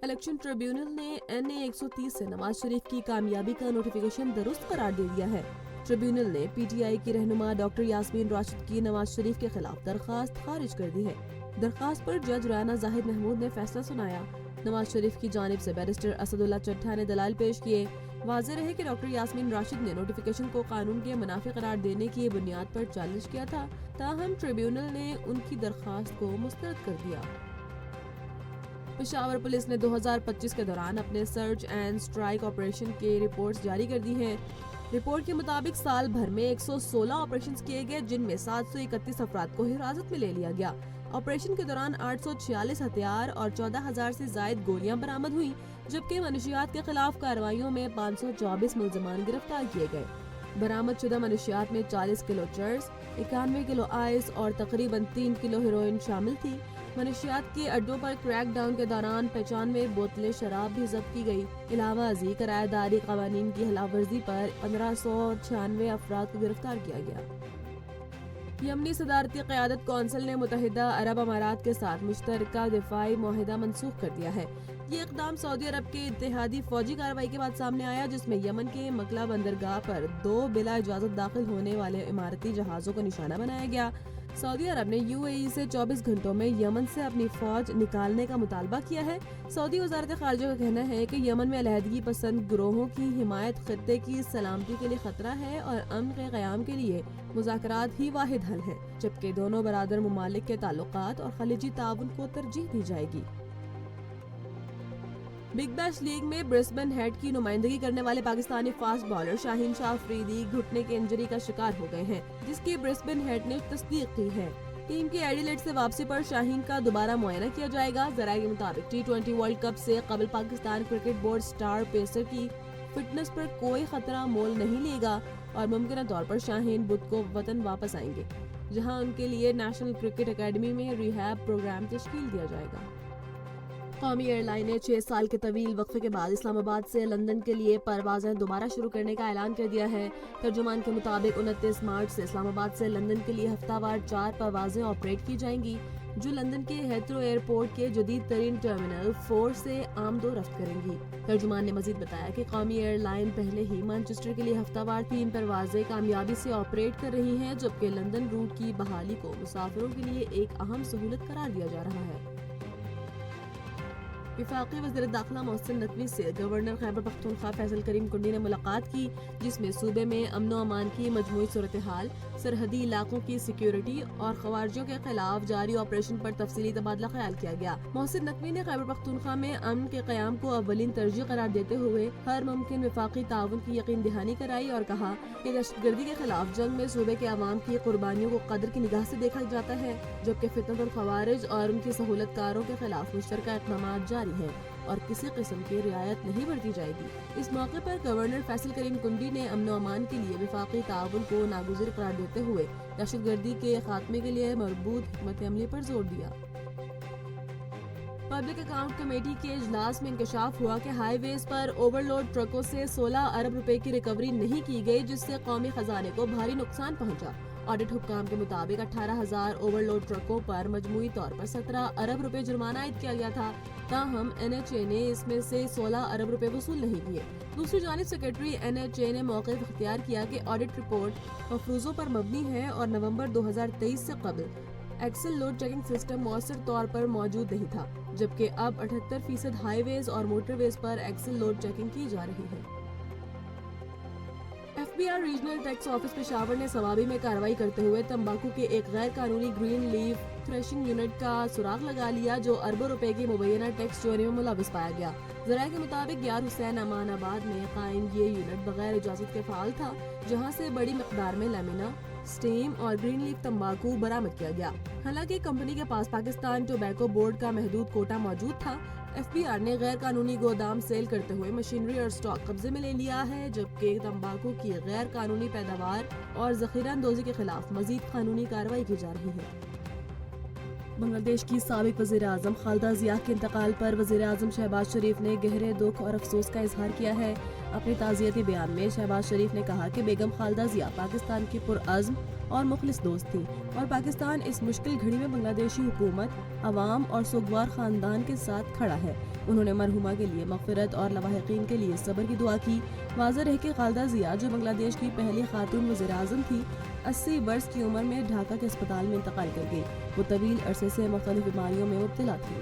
Election tribunal نے NA-130 سے نواز شریف کی کامیابی کا نوٹیفیکیشن درست قرار دے دیا ہے۔ ٹریبیونل نے PTI کی رہنما ڈاکٹر یاسمین راشد کی نواز شریف کے خلاف درخواست خارج کر دی ہے۔ درخواست پر جج ریانہ زاہد محمود نے فیصلہ سنایا۔ نواز شریف کی جانب سے بیرسٹر اسد اللہ چٹھا نے دلائل پیش کیے۔ واضح رہے کہ ڈاکٹر یاسمین راشد نے نوٹیفیکیشن کو قانون کے منافی قرار دینے کی بنیاد پر چیلنج کیا تھا، تاہم ٹریبیونل نے ان کی درخواست کو مسترد کر دیا۔ پشاور پولیس نے 2025 کے دوران اپنے سرچ اینڈ سٹرائک آپریشن کے رپورٹس جاری کر دی ہیں۔ رپورٹ کے مطابق سال بھر میں 116 آپریشنز کیے گئے، جن میں 731 افراد کو حراست میں لے لیا گیا۔ آپریشن کے دوران 846 ہتھیار اور 14,000 سے زائد گولیاں برآمد ہوئیں، جبکہ منشیات کے خلاف کارروائیوں میں 524 ملزمان گرفتار کیے گئے۔ برآمد شدہ منشیات میں 40 کلو چرس، 91 کلو آئس اور تقریباً 3 کلو ہیروئن شامل تھی۔ منشیات کے اڈوں پر کریک ڈاؤن کے دوران 95 بوتلیں شراب بھی ضبط کی گئی۔ علاوہ ازیں کرایہ داری قوانین کی خلاف ورزی پر 1596 افراد کو گرفتار کیا گیا۔ یمنی صدارتی قیادت کونسل نے متحدہ عرب امارات کے ساتھ مشترکہ دفاعی معاہدہ منسوخ کر دیا ہے۔ یہ اقدام سعودی عرب کے اتحادی فوجی کارروائی کے بعد سامنے آیا، جس میں یمن کے مکلا بندرگاہ پر 2 بلا اجازت داخل ہونے والے اماراتی جہازوں کو نشانہ بنایا گیا۔ سعودی عرب نے UAE سے 24 گھنٹوں میں یمن سے اپنی فوج نکالنے کا مطالبہ کیا ہے۔ سعودی وزارت خارجہ کا کہنا ہے کہ یمن میں علیحدگی پسند گروہوں کی حمایت خطے کی سلامتی کے لیے خطرہ ہے اور امن کے قیام کے لیے مذاکرات ہی واحد حل ہے، جبکہ دونوں برادر ممالک کے تعلقات اور خلیجی تعاون کو ترجیح دی جائے گی۔ بگ بیش لیگ میں برسبن ہیٹ کی نمائندگی کرنے والے پاکستانی فاسٹ بالر شاہین شاہ افریدی گھٹنے کے انجری کا شکار ہو گئے ہیں، جس کی برسبن ہیٹ نے تصدیق کی ہے۔ ٹیم کی ایڈیلیڈ سے واپسی پر شاہین کا دوبارہ معائنہ کیا جائے گا۔ ذرائع کے مطابق T20 ورلڈ کپ سے قبل Pakistan cricket board star pacer کی فٹنس پر کوئی خطرہ مول نہیں لے گا اور ممکنہ طور پر شاہین بدھ کو وطن واپس آئیں گے، جہاں ان کے لیے نیشنل کرکٹ اکیڈمی میں ریہیب پروگرام تشکیل دیا جائے گا۔ قومی ایئر لائن نے 6 سال کے طویل وقفے کے بعد اسلام آباد سے لندن کے لیے پروازیں دوبارہ شروع کرنے کا اعلان کر دیا ہے۔ ترجمان کے مطابق 29 مارچ سے اسلام آباد سے لندن کے لیے ہفتہ وار 4 پروازیں آپریٹ کی جائیں گی، جو لندن کے ہیتھرو ایئرپورٹ کے جدید ترین ٹرمینل 4 سے آمد و رفت کریں گی۔ ترجمان نے مزید بتایا کہ قومی ایئر لائن پہلے ہی مانچسٹر کے لیے ہفتہ وار 3 پروازیں کامیابی سے آپریٹ کر رہی ہیں، جبکہ لندن روٹ کی بحالی کو مسافروں کے لیے ایک اہم سہولت قرار دیا جا رہا ہے۔ وفاقی وزیر داخلہ محسن نقوی سے گورنر خیبر پختونخوا فیصل کریم کنڈی نے ملاقات کی، جس میں صوبے میں امن و امان کی مجموعی صورتحال، سرحدی علاقوں کی سیکیورٹی اور خوارجوں کے خلاف جاری آپریشن پر تفصیلی تبادلہ خیال کیا گیا۔ محسن نقوی نے خیبر پختونخوا میں امن کے قیام کو اولین ترجیح قرار دیتے ہوئے ہر ممکن وفاقی تعاون کی یقین دہانی کرائی اور کہا کہ دہشت گردی کے خلاف جنگ میں صوبے کے عوام کی قربانیوں کو قدر کی نگاہ سے دیکھا جاتا ہے، جبکہ فتنۃ الخوارج اور ان کی سہولت کاروں کے خلاف مشترکہ اقدامات جاری ہیں اور کسی قسم کی رعایت نہیں برتی جائے گی۔ اس موقع پر گورنر فیصل کریم کنڈی نے امن و امان کے لیے وفاقی تعاون کو ناگزیر قرار دیتے ہوئے دہشت گردی کے خاتمے کے لیے مربوط حکمت عملی پر زور دیا۔ پبلک اکاؤنٹ کمیٹی کے اجلاس میں انکشاف ہوا کہ ہائی ویز پر اوور لوڈ ٹرکوں سے 16 ارب روپے کی ریکوری نہیں کی گئی، جس سے قومی خزانے کو بھاری نقصان پہنچا۔ آڈٹ حکام کے مطابق 18,000 اوور لوڈ ٹرکوں پر مجموعی طور پر 17 ارب روپے جرمانہ عائد کیا گیا تھا، تاہم NHA نے اس میں سے 16 ارب روپے وصول نہیں کیے۔ دوسری جانب سیکریٹری NHA نے موقف اختیار کیا کہ آڈٹ رپورٹ مفروضوں پر مبنی ہے اور نومبر 2023 سے قبل ایکسل لوڈ چیکنگ سسٹم مؤثر طور پر موجود نہیں تھا، جبکہ اب 78% ہائی ویز اور موٹر ویز پر ایکسل لوڈ چیکنگ کی جا رہی ہے۔ FBI regional tax office Peshawar نے سوابی میں کارروائی کرتے ہوئے تمباکو کے ایک غیر قانونی گرین لیف تھریشنگ یونٹ کا سراغ لگا لیا، جو اربوں روپے کی مبینہ ٹیکس چوری میں ملوث پایا گیا۔ ذرائع کے مطابق یار حسین امان آباد میں قائم یہ یونٹ بغیر اجازت کے فعال تھا، جہاں سے بڑی مقدار میں لیمینا، سٹیم اور گرین لیف تمباکو برآمد کیا گیا۔ حالانکہ کمپنی کے پاس پاکستان ٹوبیکو بورڈ کا محدود کوٹا موجود تھا۔ FBI نے غیر قانونی گودام سیل کرتے ہوئے مشینری اور سٹاک قبضے میں لے لیا ہے، جبکہ تمباکو کی غیر قانونی پیداوار اور ذخیرہ اندوزی کے خلاف مزید قانونی کارروائی کی جا رہی ہے۔ بنگلہ دیش کی سابق وزیر اعظم خالدہ ضیاء کے انتقال پر وزیر اعظم شہباز شریف نے گہرے دکھ اور افسوس کا اظہار کیا ہے۔ اپنے تعزیتی بیان میں شہباز شریف نے کہا کہ بیگم خالدہ ضیاء پاکستان کی پرعزم اور مخلص دوست تھی اور پاکستان اس مشکل گھڑی میں بنگلہ دیشی حکومت، عوام اور سوگوار خاندان کے ساتھ کھڑا ہے۔ انہوں نے مرحومہ کے لیے مغفرت اور لواحقین کے لیے صبر کی دعا کی۔ واضح رہے کہ خالدہ ضیاء جو بنگلہ دیش کی پہلی خاتون وزیر اعظم تھی، 80 برس کی عمر میں ڈھاکہ کے اسپتال میں انتقال کر گئی۔ وہ طویل عرصے سے مختلف بیماریوں میں مبتلا تھی۔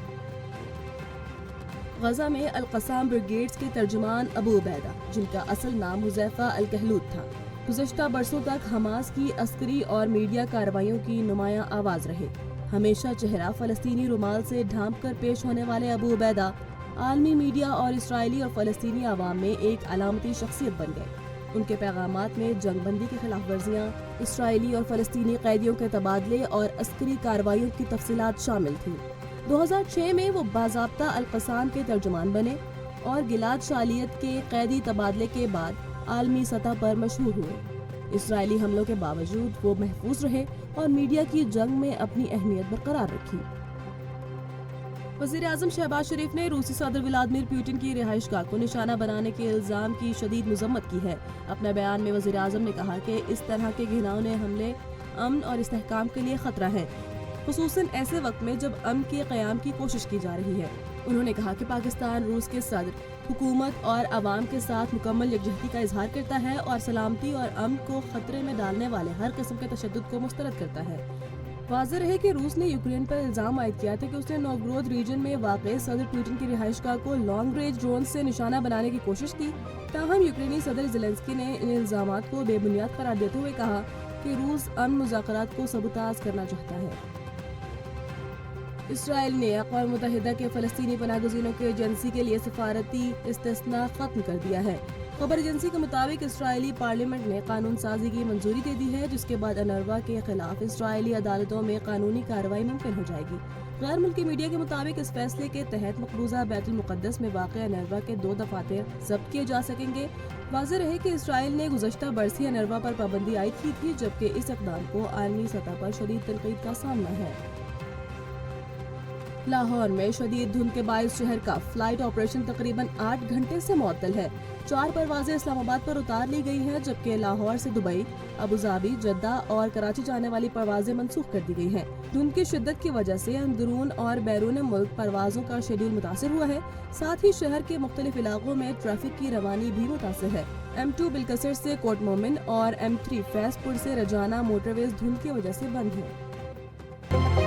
غزہ میں القسام بریگیڈز کے ترجمان ابو عبیدہ، جن کا اصل نام حذیفہ الکہلوت تھا، گزشتہ برسوں تک حماس کی عسکری اور میڈیا کارروائیوں کی نمایاں آواز رہے۔ ہمیشہ چہرہ فلسطینی رومال سے ڈھانپ کر پیش ہونے والے ابو عبیدہ عالمی میڈیا اور اسرائیلی اور فلسطینی عوام میں ایک علامتی شخصیت بن گئے۔ ان کے پیغامات میں جنگ بندی کی خلاف ورزیاں، اسرائیلی اور فلسطینی قیدیوں کے تبادلے اور عسکری کارروائیوں کی تفصیلات شامل تھیں۔ 2006 میں وہ باضابطہ القسام کے ترجمان بنے اور گلاد شالیت کے قیدی تبادلے کے بعد عالمی سطح پر مشہور ہوئے۔ اسرائیلی حملوں کے باوجود وہ محفوظ رہے اور میڈیا کی جنگ میں اپنی اہمیت برقرار رکھی۔ وزیر اعظم شہباز شریف نے روسی صدر ولادیمیر پوٹن کی رہائش گاہ کو نشانہ بنانے کے الزام کی شدید مذمت کی ہے۔ اپنے بیان میں وزیر اعظم نے کہا کہ اس طرح کے گھناؤنے حملے امن اور استحکام کے لیے خطرہ ہیں، خصوصاً ایسے وقت میں جب امن کے قیام کی کوشش کی جا رہی ہے۔ انہوں نے کہا کہ پاکستان روس کے صدر، حکومت اور عوام کے ساتھ مکمل یکجہتی کا اظہار کرتا ہے اور سلامتی اور امن کو خطرے میں ڈالنے والے ہر قسم کے تشدد کو مسترد کرتا ہے۔ واضح رہے کہ روس نے یوکرین پر الزام عائد کیا تھا کہ اس نے نوگورود ریجن میں واقع صدر پوٹن کی رہائش گاہ کو لانگ رینج ڈرون سے نشانہ بنانے کی کوشش کی۔ تاہم یوکرینی صدر زیلنسکی نے ان الزامات کو بے بنیاد قرار دیتے ہوئے کہا کہ روس امن مذاکرات کو سبوتاژ کرنا چاہتا ہے۔ اسرائیل نے اقوام متحدہ کے فلسطینی پناہ گزینوں کے ایجنسی کے لیے سفارتی استثناء ختم کر دیا ہے۔ خبر ایجنسی کے مطابق اسرائیلی پارلیمنٹ نے قانون سازی کی منظوری دے دی ہے، جس کے بعد انروا کے خلاف اسرائیلی عدالتوں میں قانونی کارروائی ممکن ہو جائے گی۔ غیر ملکی میڈیا کے مطابق اس فیصلے کے تحت مقبوضہ بیت المقدس میں واقع انروا کے 2 دفاتر ضبط کیے جا سکیں گے۔ واضح رہے کہ اسرائیل نے گزشتہ برس ہی انروا پر پابندی عائد کی تھی، جبکہ اس اقدام کو عالمی سطح پر شدید تنقید کا سامنا ہے۔ لاہور میں شدید دھند کے باعث شہر کا فلائٹ آپریشن تقریباً 8 گھنٹے سے معطل ہے۔ 4 پروازیں اسلام آباد پر اتار لی گئی ہیں، جبکہ لاہور سے دبئی، ابوظہبی، جدہ اور کراچی جانے والی پروازیں منسوخ کر دی گئی ہیں۔ دھند کی شدت کی وجہ سے اندرون اور بیرون ملک پروازوں کا شیڈول متاثر ہوا ہے، ساتھ ہی شہر کے مختلف علاقوں میں ٹریفک کی روانی بھی متاثر ہے۔ M2 بلکسر سے کوٹ مومن اور M3 فیض پور سے رجانہ موٹر ویز دھند کی وجہ سے بند ہے۔